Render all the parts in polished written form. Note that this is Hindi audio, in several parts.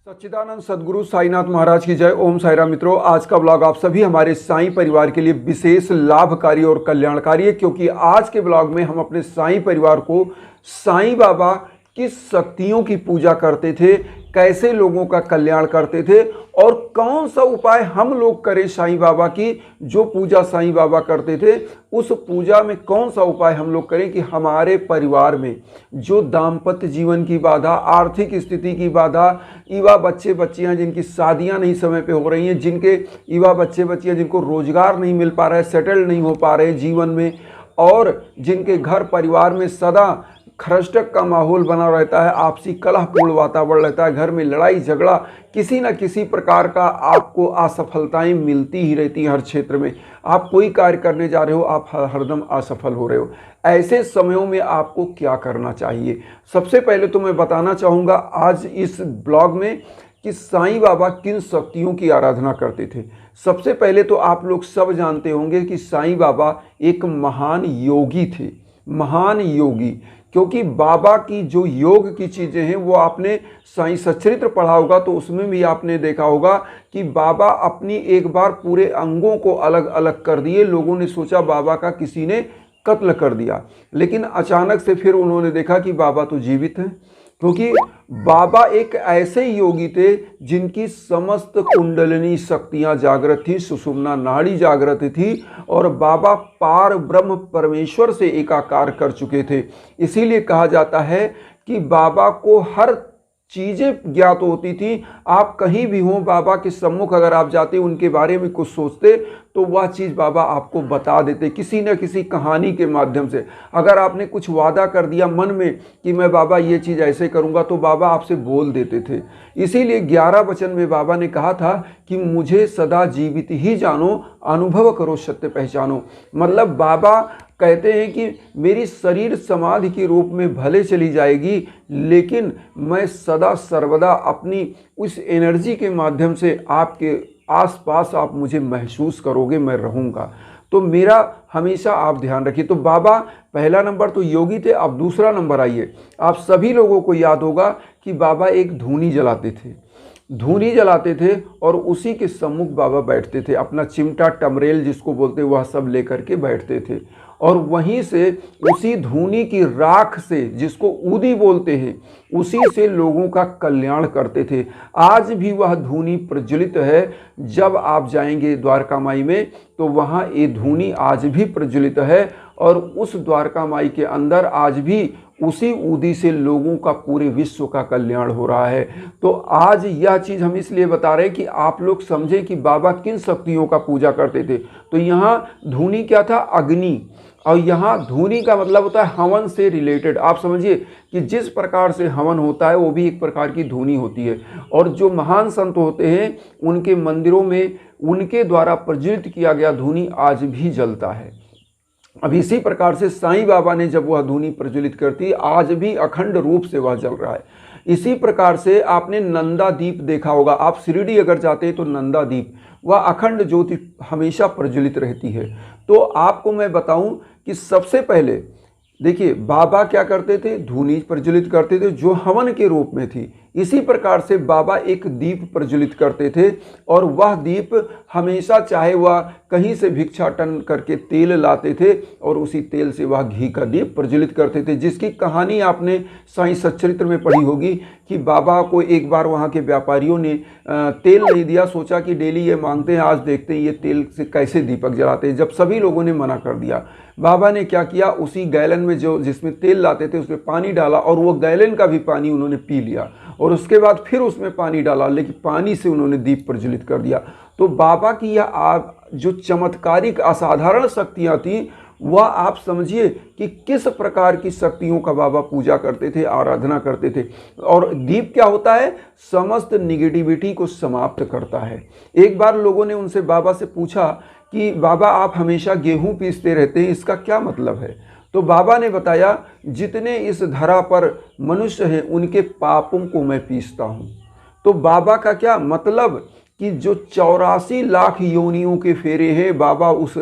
सच्चिदानंद सद्गुरु साईनाथ महाराज की जय। ओम साईराम। मित्रों, आज का ब्लॉग आप सभी हमारे साईं परिवार के लिए विशेष लाभकारी और कल्याणकारी है, क्योंकि आज के ब्लॉग में हम अपने साईं परिवार को साईं बाबा किस शक्तियों की पूजा करते थे, कैसे लोगों का कल्याण करते थे और कौन सा उपाय हम लोग करें साईं बाबा की। जो पूजा साईं बाबा करते थे उस पूजा में कौन सा उपाय हम लोग करें कि हमारे परिवार में जो दाम्पत्य जीवन की बाधा, आर्थिक स्थिति की बाधा, युवा बच्चे बच्चियां जिनकी शादियां नहीं समय पे हो रही हैं, जिनके युवा बच्चे बच्चियां जिनको रोजगार नहीं मिल पा रहा है, सेटल नहीं हो पा रहे जीवन में, और जिनके घर परिवार में सदा खरस्टक का माहौल बना रहता है, आपसी कलहपूर्ण वातावरण रहता है, घर में लड़ाई झगड़ा, किसी न किसी प्रकार का आपको असफलताएं मिलती ही रहती हैं। हर क्षेत्र में आप कोई कार्य करने जा रहे हो, आप हरदम असफल हो रहे हो। ऐसे समयों में आपको क्या करना चाहिए? सबसे पहले तो मैं बताना चाहूँगा आज इस ब्लॉग में कि साईं बाबा किन शक्तियों की आराधना करते थे। सबसे पहले तो आप लोग सब जानते होंगे कि साईं बाबा एक महान योगी थे, महान योगी। क्योंकि बाबा की जो योग की चीज़ें हैं वो आपने साईं सच्चरित्र पढ़ा होगा तो उसमें भी आपने देखा होगा कि बाबा अपनी एक बार पूरे अंगों को अलग अलग कर दिए। लोगों ने सोचा बाबा का किसी ने कत्ल कर दिया, लेकिन अचानक से फिर उन्होंने देखा कि बाबा तो जीवित हैं, क्योंकि बाबा एक ऐसे योगी थे जिनकी समस्त कुंडलिनी शक्तियां जागृत थी, सुषुम्ना नाड़ी जागृत थी और बाबा पार ब्रह्म परमेश्वर से एकाकार कर चुके थे। इसीलिए कहा जाता है कि बाबा को हर चीज़ें ज्ञात होती थी। आप कहीं भी हों, बाबा के सम्मुख अगर आप जाते, उनके बारे में कुछ सोचते तो वह चीज़ बाबा आपको बता देते किसी न किसी कहानी के माध्यम से। अगर आपने कुछ वादा कर दिया मन में कि मैं बाबा ये चीज़ ऐसे करूँगा, तो बाबा आपसे बोल देते थे। इसीलिए 11 वचन में बाबा ने कहा था कि मुझे सदा जीवित ही जानो, अनुभव करो सत्य पहचानो। मतलब बाबा कहते हैं कि मेरी शरीर समाधि के रूप में भले चली जाएगी, लेकिन मैं सदा सर्वदा अपनी उस एनर्जी के माध्यम से आपके आसपास आप मुझे महसूस करोगे, मैं रहूँगा। तो मेरा हमेशा आप ध्यान रखिए। तो बाबा पहला नंबर तो योगी थे। अब दूसरा नंबर आइए, आप सभी लोगों को याद होगा कि बाबा एक धूनी जलाते थे, धूनी जलाते थे और उसी के सम्मुख बाबा बैठते थे। अपना चिमटा टमरेल जिसको बोलते वह सब लेकर के बैठते थे और वहीं से उसी धूनी की राख से, जिसको ऊदी बोलते हैं, उसी से लोगों का कल्याण करते थे। आज भी वह धूनी प्रज्वलित है। जब आप जाएंगे द्वारका माई में तो वहाँ ये धूनी आज भी प्रज्वलित है और उस द्वारका माई के अंदर आज भी उसी ऊदी से लोगों का पूरे विश्व का कल्याण हो रहा है। तो आज यह चीज़ हम इसलिए बता रहे हैं कि आप लोग समझें कि बाबा किन शक्तियों का पूजा करते थे। तो यहाँ धूनी क्या था? अग्नि। और यहाँ धूनी का मतलब होता है हवन से रिलेटेड। आप समझिए कि जिस प्रकार से हवन होता है वो भी एक प्रकार की धूनी होती है। और जो महान संत होते हैं उनके मंदिरों में उनके द्वारा प्रज्वलित किया गया धूनी आज भी जलता है। अब इसी प्रकार से साईं बाबा ने जब वह धूनी प्रज्वलित करती, आज भी अखंड रूप से वह जल रहा है। इसी प्रकार से आपने नंदा दीप देखा होगा। आप शिरडी अगर जाते हैं तो नंदा दीप, वह अखंड ज्योति हमेशा प्रज्वलित रहती है। तो आपको मैं बताऊं कि सबसे पहले देखिए बाबा क्या करते थे? धूनी प्रज्वलित करते थे जो हवन के रूप में थी। इसी प्रकार से बाबा एक दीप प्रज्वलित करते थे और वह दीप हमेशा, चाहे वह कहीं से भिक्षाटन करके तेल लाते थे और उसी तेल से वह घी का दीप प्रज्वलित करते थे, जिसकी कहानी आपने साईं सच्चरित्र में पढ़ी होगी कि बाबा को एक बार वहाँ के व्यापारियों ने तेल नहीं दिया। सोचा कि डेली ये मांगते हैं, आज देखते हैं ये तेल से कैसे दीपक जलाते हैं। जब सभी लोगों ने मना कर दिया, बाबा ने क्या किया? उसी गैलन में जो जिसमें तेल लाते थे उसमें पानी डाला और वो गैलन का भी पानी उन्होंने पी लिया और उसके बाद फिर उसमें पानी डाला, लेकिन पानी से उन्होंने दीप प्रज्वलित कर दिया। तो बाबा की यह जो चमत्कारिक असाधारण शक्तियाँ थी, वह आप समझिए कि किस प्रकार की शक्तियों का बाबा पूजा करते थे, आराधना करते थे। और दीप क्या होता है? समस्त निगेटिविटी को समाप्त करता है। एक बार लोगों ने उनसे बाबा से पूछा कि बाबा आप हमेशा गेहूं पीसते रहते हैं, इसका क्या मतलब है? तो बाबा ने बताया, जितने इस धरा पर मनुष्य हैं उनके पापों को मैं पीसता हूँ। तो बाबा का क्या मतलब कि जो 84 लाख योनियों के फेरे हैं बाबा उस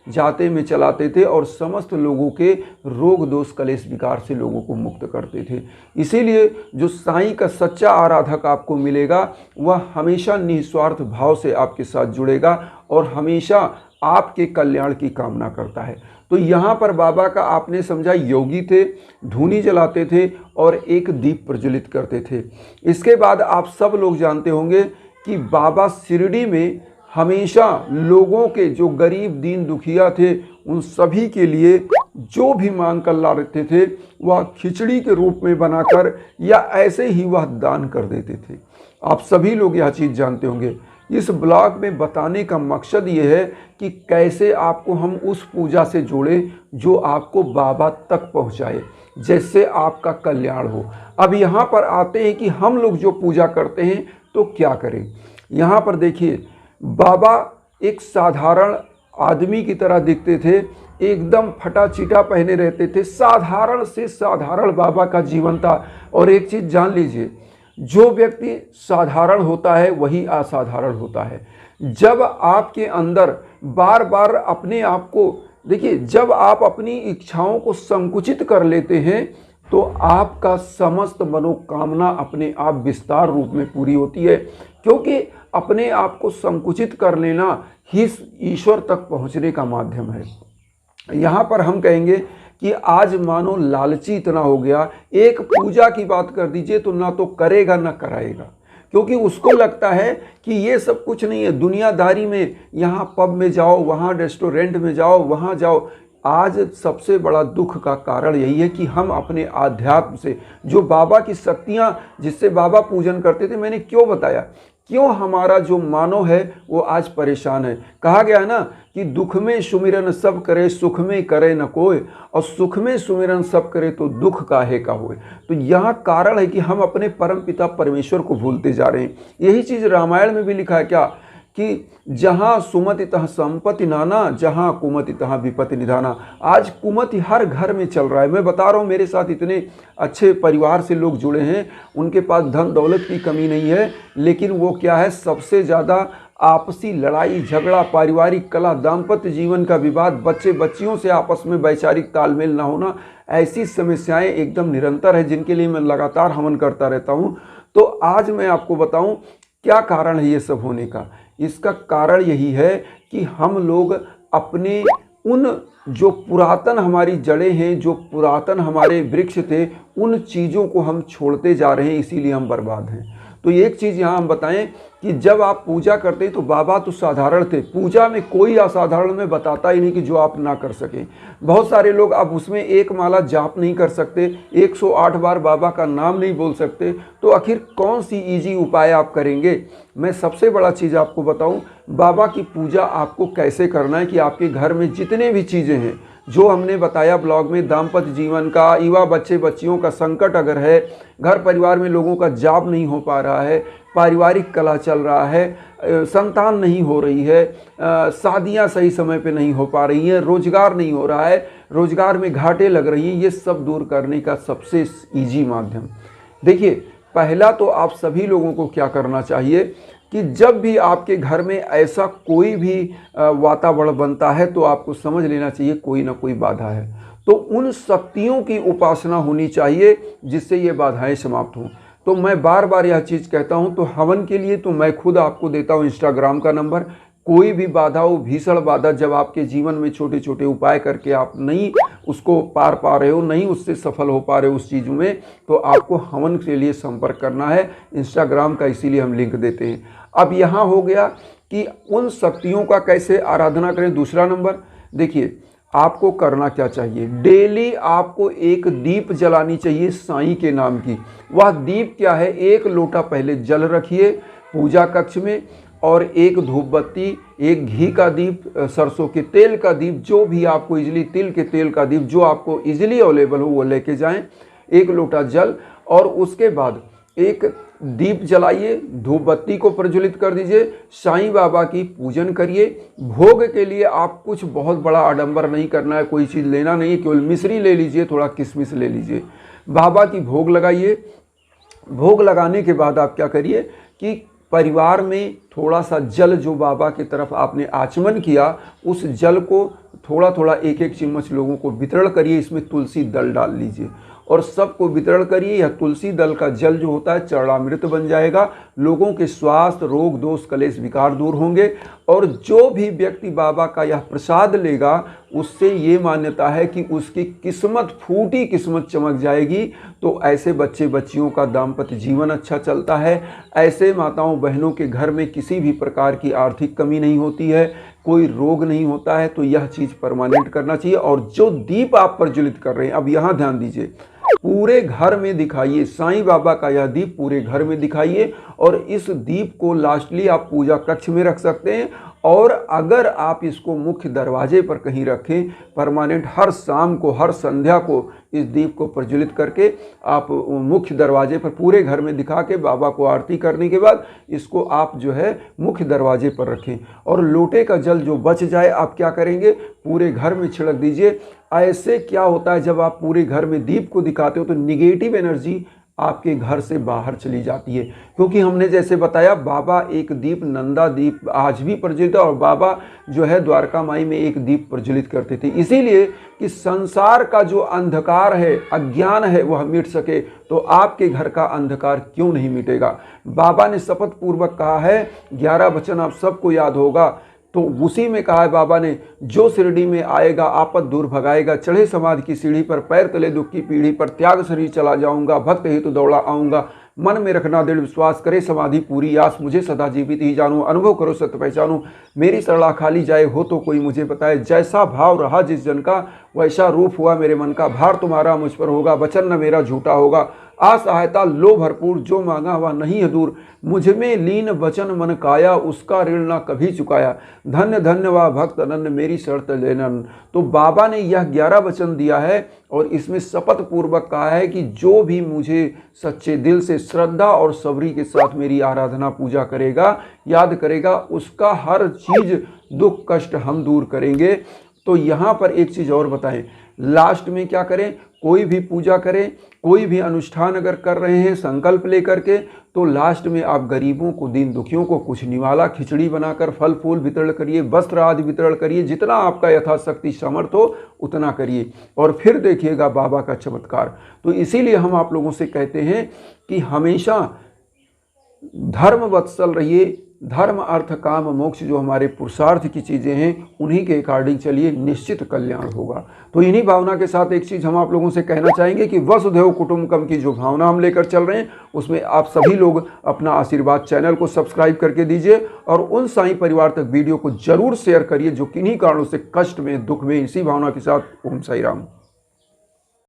जाते में चलाते थे और समस्त लोगों के रोग दोष कलेश विकार से लोगों को मुक्त करते थे। इसीलिए जो साईं का सच्चा आराधक आपको मिलेगा वह हमेशा निस्वार्थ भाव से आपके साथ जुड़ेगा और हमेशा आपके कल्याण की कामना करता है। तो यहाँ पर बाबा का आपने समझा योगी थे, धूनी जलाते थे और एक दीप प्रज्वलित करते थे। इसके बाद आप सब लोग जानते होंगे कि बाबा शिरडी में हमेशा लोगों के जो गरीब दीन दुखिया थे उन सभी के लिए जो भी मांग कर ला रहे थे वह खिचड़ी के रूप में बनाकर या ऐसे ही वह दान कर देते थे। आप सभी लोग यह चीज़ जानते होंगे। इस ब्लॉग में बताने का मकसद ये है कि कैसे आपको हम उस पूजा से जोड़ें जो आपको बाबा तक पहुंचाए, जिससे आपका कल्याण हो। अब यहाँ पर आते हैं कि हम लोग जो पूजा करते हैं तो क्या करें। यहाँ पर देखिए, बाबा एक साधारण आदमी की तरह दिखते थे, एकदम फटा चिटा पहने रहते थे, साधारण से साधारण बाबा का जीवन था। और एक चीज़ जान लीजिए, जो व्यक्ति साधारण होता है वही असाधारण होता है। जब आपके अंदर बार बार अपने आप को देखिए, जब आप अपनी इच्छाओं को संकुचित कर लेते हैं तो आपका समस्त मनोकामना अपने आप विस्तार रूप में पूरी होती है, क्योंकि अपने आप को संकुचित कर लेना ही ईश्वर तक पहुंचने का माध्यम है। यहाँ पर हम कहेंगे कि आज मानो लालची इतना हो गया, एक पूजा की बात कर दीजिए तो ना तो करेगा ना कराएगा, क्योंकि उसको लगता है कि ये सब कुछ नहीं है। दुनियादारी में यहाँ पब में जाओ, वहाँ रेस्टोरेंट में जाओ, वहाँ जाओ। आज सबसे बड़ा दुख का कारण यही है कि हम अपने आध्यात्म से, जो बाबा की शक्तियाँ जिससे बाबा पूजन करते थे, मैंने क्यों बताया, क्यों हमारा जो मानव है वो आज परेशान है। कहा गया है ना कि दुख में सुमिरन सब करे, सुख में करे न कोई, और सुख में सुमिरन सब करे तो दुख काहे का होए। तो यहाँ कारण है कि हम अपने परम पिता परमेश्वर को भूलते जा रहे हैं। यही चीज़ रामायण में भी लिखा है क्या, कि जहाँ सुमति तहाँ संपत्ति नाना, जहाँ कुमति तहाँ विपत्ति निधाना। आज कुमति हर घर में चल रहा है। मैं बता रहा हूँ, मेरे साथ इतने अच्छे परिवार से लोग जुड़े हैं, उनके पास धन दौलत की कमी नहीं है, लेकिन वो क्या है, सबसे ज़्यादा आपसी लड़ाई झगड़ा, पारिवारिक कलह, दाम्पत्य जीवन का विवाद, बच्चे बच्चियों से आपस में वैचारिक तालमेल ना होना, ऐसी समस्याएं एकदम निरंतर है जिनके लिए मैं लगातार हवन करता रहता हूं। तो आज मैं आपको बताऊं क्या कारण है ये सब होने का। इसका कारण यही है कि हम लोग अपने उन जो पुरातन हमारी जड़ें हैं, जो पुरातन हमारे वृक्ष थे, उन चीज़ों को हम छोड़ते जा रहे हैं, इसीलिए हम बर्बाद हैं। तो एक चीज़ यहाँ हम बताएं कि जब आप पूजा करते हैं तो बाबा तो साधारण थे, पूजा में कोई असाधारण में बताता ही नहीं कि जो आप ना कर सकें। बहुत सारे लोग अब उसमें एक माला जाप नहीं कर सकते, 108 बार बाबा का नाम नहीं बोल सकते, तो आखिर कौन सी इजी उपाय आप करेंगे। मैं सबसे बड़ा चीज़ आपको बताऊं, बाबा की पूजा आपको कैसे करना है कि आपके घर में जितने भी चीज़ें हैं जो हमने बताया ब्लॉग में, दाम्पत्य जीवन का, युवा बच्चे बच्चियों का संकट अगर है, घर परिवार में लोगों का जॉब नहीं हो पा रहा है, पारिवारिक कलह चल रहा है, संतान नहीं हो रही है, शादियां सही समय पे नहीं हो पा रही हैं, रोजगार नहीं हो रहा है, रोजगार में घाटे लग रही हैं, ये सब दूर करने का सबसे ईजी माध्यम। देखिए, पहला तो आप सभी लोगों को क्या करना चाहिए कि जब भी आपके घर में ऐसा कोई भी वातावरण बनता है तो आपको समझ लेना चाहिए कोई ना कोई बाधा है। तो उन शक्तियों की उपासना होनी चाहिए जिससे ये बाधाएं समाप्त हों। तो मैं बार बार यह चीज़ कहता हूं, तो हवन के लिए तो मैं खुद आपको देता हूं इंस्टाग्राम का नंबर। कोई भी बाधा हो, भीषण बाधा, जब आपके जीवन में छोटे छोटे उपाय करके आप नहीं उसको पार पा रहे हो, नहीं उससे सफल हो पा रहे हो उस चीज़ में, तो आपको हवन के लिए संपर्क करना है। इंस्टाग्राम का इसीलिए हम लिंक देते हैं। अब यहाँ हो गया कि उन शक्तियों का कैसे आराधना करें। दूसरा नंबर, देखिए आपको करना क्या चाहिए, डेली आपको एक दीप जलानी चाहिए साईं के नाम की। वह दीप क्या है, एक लोटा पहले जल रखिए पूजा कक्ष में, और एक धूप बत्ती, एक घी का दीप, सरसों के तेल का दीप, जो भी आपको इजली, तिल के तेल का दीप जो आपको इजली अवेलेबल हो वो लेके जाएं, एक लोटा जल, और उसके बाद एक दीप जलाइए, धूप बत्ती को प्रज्वलित कर दीजिए, साईं बाबा की पूजन करिए। भोग के लिए आप कुछ बहुत बड़ा आडंबर नहीं करना है, कोई चीज़ लेना नहीं है, केवल मिश्री ले लीजिए, थोड़ा किशमिश ले लीजिए, बाबा की भोग लगाइए। भोग लगाने के बाद आप क्या करिए कि परिवार में थोड़ा सा जल जो बाबा की तरफ आपने आचमन किया, उस जल को थोड़ा थोड़ा एक एक चम्मच लोगों को वितरण करिए। इसमें तुलसी दल डाल लीजिए और सबको वितरण करिए। यह तुलसी दल का जल जो होता है चरणामृत बन जाएगा। लोगों के स्वास्थ्य, रोग, दोष, कलेश, विकार दूर होंगे और जो भी व्यक्ति बाबा का यह प्रसाद लेगा उससे ये मान्यता है कि उसकी किस्मत, फूटी किस्मत चमक जाएगी। तो ऐसे बच्चे बच्चियों का दाम्पत्य जीवन अच्छा चलता है। ऐसे माताओं बहनों के घर में किसी भी प्रकार की आर्थिक कमी नहीं होती है, कोई रोग नहीं होता है। तो यह चीज़ परमानेंट करना चाहिए। और जो दीप आप प्रज्वलित कर रहे हैं, अब यहाँ ध्यान दीजिए, पूरे घर में दिखाइए। साईं बाबा का यह दीप पूरे घर में दिखाइए और इस दीप को लास्टली आप पूजा कक्ष में रख सकते हैं। और अगर आप इसको मुख्य दरवाजे पर कहीं रखें, परमानेंट हर शाम को, हर संध्या को इस दीप को प्रज्वलित करके आप मुख्य दरवाजे पर पूरे घर में दिखा के बाबा को आरती करने के बाद इसको आप जो है मुख्य दरवाजे पर रखें। और लोटे का जल जो बच जाए आप क्या करेंगे, पूरे घर में छिड़क दीजिए। ऐसे क्या होता है, जब आप पूरे घर में दीप को दिखाते हो तो निगेटिव एनर्जी आपके घर से बाहर चली जाती है। क्योंकि हमने जैसे बताया, बाबा एक दीप, नंदा दीप आज भी प्रज्वलित है और बाबा जो है द्वारका माई में एक दीप प्रज्वलित करते थे, इसीलिए कि संसार का जो अंधकार है, अज्ञान है, वह मिट सके। तो आपके घर का अंधकार क्यों नहीं मिटेगा। बाबा ने शपथ पूर्वक कहा है, 11 वचन आप सबको याद होगा, तो उसी में कहा है बाबा ने, जो शिरडी में आएगा आपद दूर भगाएगा, चढ़े समाधि की सीढ़ी पर, पैर तले दुख की पीढ़ी पर, त्याग शरीर चला जाऊंगा, भक्त हेतु दौड़ा आऊंगा, मन में रखना दृढ़ विश्वास, करे समाधि पूरी आस, मुझे सदा जीवित ही जानू, अनुभव करो सत्य पहचानू, मेरी सरला खाली जाए हो तो कोई मुझे बताए, जैसा भाव रहा जिस जन का वैसा रूप हुआ मेरे मन का, भार तुम्हारा मुझ पर होगा, वचन न मेरा झूठा होगा, असहायता लो भरपूर, जो मांगा हुआ नहीं है दूर, मुझ में लीन वचन मन काया, उसका ऋण ना कभी चुकाया, धन्य धन्य वा भक्त अनन्य, मेरी शर्त लेनन। तो बाबा ने यह 11 वचन दिया है और इसमें शपथ पूर्वक कहा है कि जो भी मुझे सच्चे दिल से, श्रद्धा और सबरी के साथ मेरी आराधना पूजा करेगा, याद करेगा, उसका हर चीज़, दुख कष्ट हम दूर करेंगे। तो यहाँ पर एक चीज़ और बताएं, लास्ट में क्या करें, कोई भी पूजा करें, कोई भी अनुष्ठान अगर कर रहे हैं संकल्प लेकर के, तो लास्ट में आप गरीबों को, दीन दुखियों को कुछ निवाला खिचड़ी बनाकर फल फूल वितरण करिए, वस्त्र आदि वितरण करिए, जितना आपका यथाशक्ति सामर्थ्य हो उतना करिए और फिर देखिएगा बाबा का चमत्कार। तो इसीलिए हम आप लोगों से कहते हैं कि हमेशा धर्म वत्सल रहिए। धर्म अर्थ काम मोक्ष जो हमारे पुरुषार्थ की चीज़ें हैं उन्हीं के अकॉर्डिंग चलिए, निश्चित कल्याण होगा। तो इन्हीं भावना के साथ एक चीज़ हम आप लोगों से कहना चाहेंगे कि वसुधैव कुटुंबकम की जो भावना हम लेकर चल रहे हैं उसमें आप सभी लोग अपना आशीर्वाद चैनल को सब्सक्राइब करके दीजिए और उन साईं परिवार तक वीडियो को जरूर शेयर करिए जो किन्हीं कारणों से कष्ट में, दुख में। इसी भावना के साथ ओम साई राम।